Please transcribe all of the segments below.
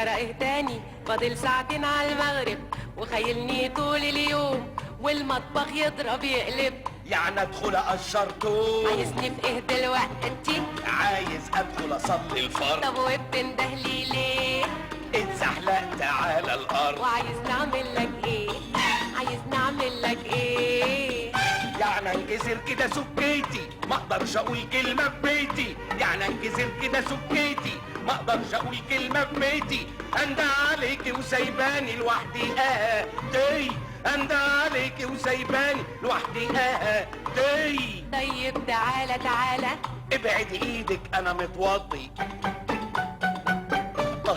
جرى ايه تاني؟ فاضل ساعتين على المغرب وخيلني طول اليوم والمطبخ يضرب يقلب. يعني ادخل اقشر توم؟ عايزني في ايه دلوقتي؟ عايز ادخل اصلي الفرض. طب وبتنده لي ليه؟ اتزحلقت على الارض. وعايز نعمل لك ايه؟ عايز نعمل لك ايه؟ يعني انكسر كده سكيتي ما اقدرش اقول كلمه في بيتي. يعني انكسر كده سكيتي ما اقدرش اقول كلمه في بيتي. انده عليكي وسايباني لوحدي دي. انده عليكي وسايباني لوحدي دي. طيب تعالى تعالى ابعد ايدك انا متوضي.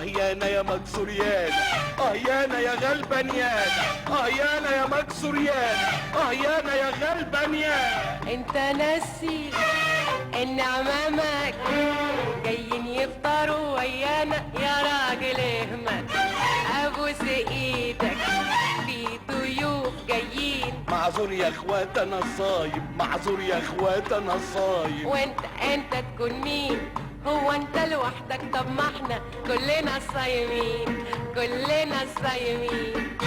يانا يا مكسور يانا، يانا يا غلبان يانا، يانا يا مكسور يانا، يانا يا غلبان يانا. انت ناسي ان عمامك جايين يفطروا ويانا يا راجل اهمل. ابوس ايدك في ضيوف جايين. معذور يا اخوات انا صايم، معذور يا اخوات انا صايم. وانت تكون مين؟ هو انت لوحدك؟ طب ما احنا كلنا صايمين، كلنا صايمين.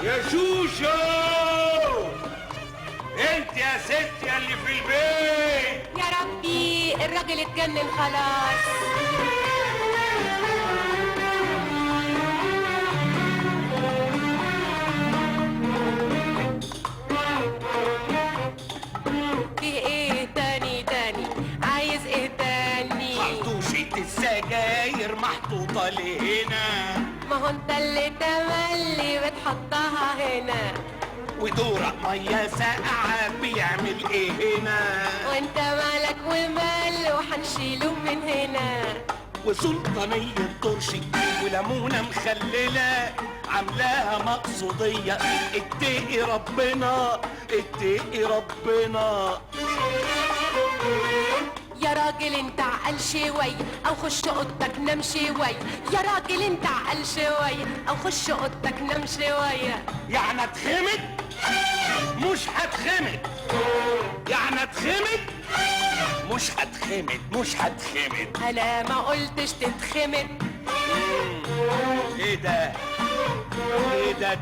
يا شوشو انت يا ست يا اللي في البيت. يا ربي الراجل اتجنن خلاص. السجاير محطوطة لهنا. ما هو انت اللي تملي بتحطها هنا. ودورق مية ساقعة بيعمل ايه هنا؟ وانت مالك ومال وحنشيله من هنا. وسلطانية طرشي وليمونة مخللة عاملاها مقصودية. اتقي ربنا اتقي ربنا. يا راجل انت عقل شوي او خش اوضتك نام شوي. يا راجل انت عقل شوي او خش اوضتك نام شوية. يعني اتخمد؟ مش هتخمد. يعني اتخمد؟ مش هتخمد مش هتخمد. انا ما قلتش تتخمد. ايه ده؟ ايه ده؟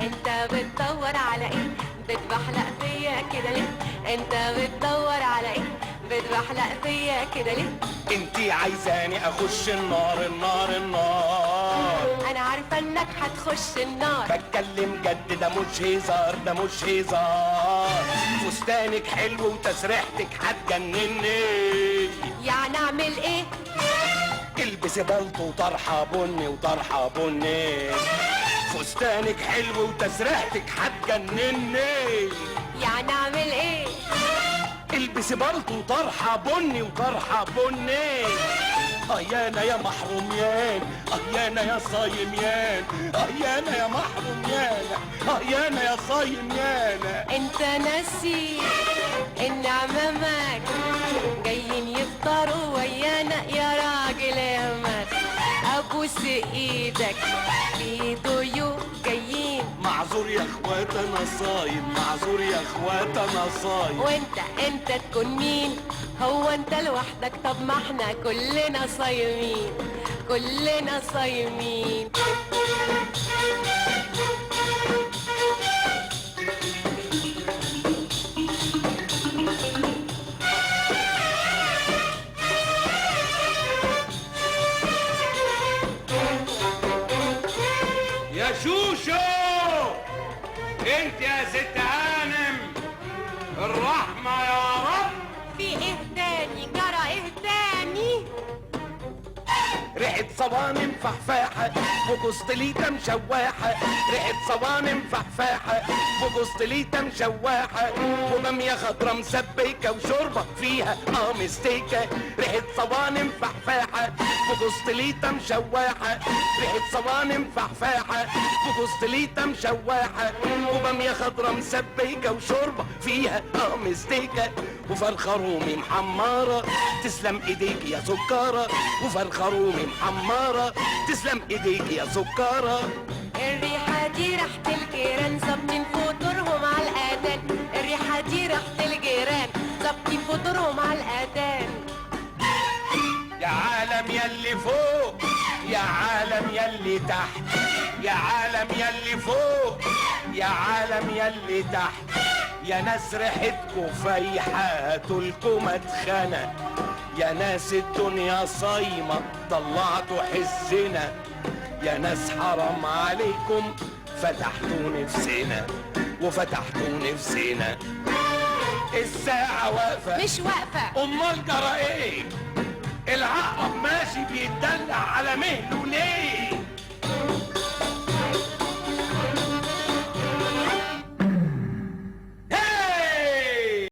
انت بتدور على ايه؟ بتبحلق فيا كده ليه؟ انت بتدور على ايه؟ بتبحلق فيا كده ليه؟ انتي عايزاني اخش النار النار النار. انا عارفه انك هتخش النار. بتكلم جد ده مش هزار ده مش هزار. فستانك حلو وتسريحتك هتجنني. يعني اعمل ايه؟ البسي بلطو وطرحه بني وطرحه بني. فستانك حلو وتسريحتك هتجنني. يعني اعمل ايه؟ البسي بلطو وطرحه بني وطرحه بني. يانا يا محروميان، يانا يا صايميان، يانا يا محروميان، يانا يا صايميان. انت ناسي ان عمامك جايين يفطروا ويانا يا راجل اهمل. ابوس ايدك في ضيوف جايين. معذور يا اخوات انا صايم، معذور يا اخوات انا صايم. وانت تكون مين؟ هو انت لوحدك؟ طب ما احنا كلنا صايمين، كلنا صايمين. يا شوشو انت يا ست هانم الرحمة يا رب. في ايه تاني؟ جرى ايه تاني؟ ريحة صوانم فحفاحة وجوزتليتا مشواحة. ريحة صوانم فحفاحة وجوزتليتا مشواحة. وبامية خضرا مسبكة وشوربة فيها مستيكة. ريحة صوانم فحفاحة وجوزتليتا مشواحة. ريحة صوانم فحفاحة وجوزتليتا مشواحة. وبامية خضرا مسبكة وشوربة فيها مستيكة. وفرخة رومي محمرة تسلم ايديك يا سكارة. وفرخة رومي محمرة تسلم ايديك يا سكارة. الريحة دي ريحة الجيران ظابطين فطورهم على الأذان. الريحة دي ريحة الجيران ظابطين فطورهم على الأذان. يا عالم يلي فوق، يا عالم يلي تحت، يا عالم يلي فوق، يا عالم يلي تحت. يا ناس ريحتكوا فايحة تلكوا مدخنة، يا ناس الدنيا صايمة طلعتوا حزنا. يا ناس حرام عليكم فتحتوا نفسنا وفتحتوا نفسنا. الساعة واقفة مش واقفة. أمال جرى إيه؟ العقرب ماشي بيتدلع على مهله ليه؟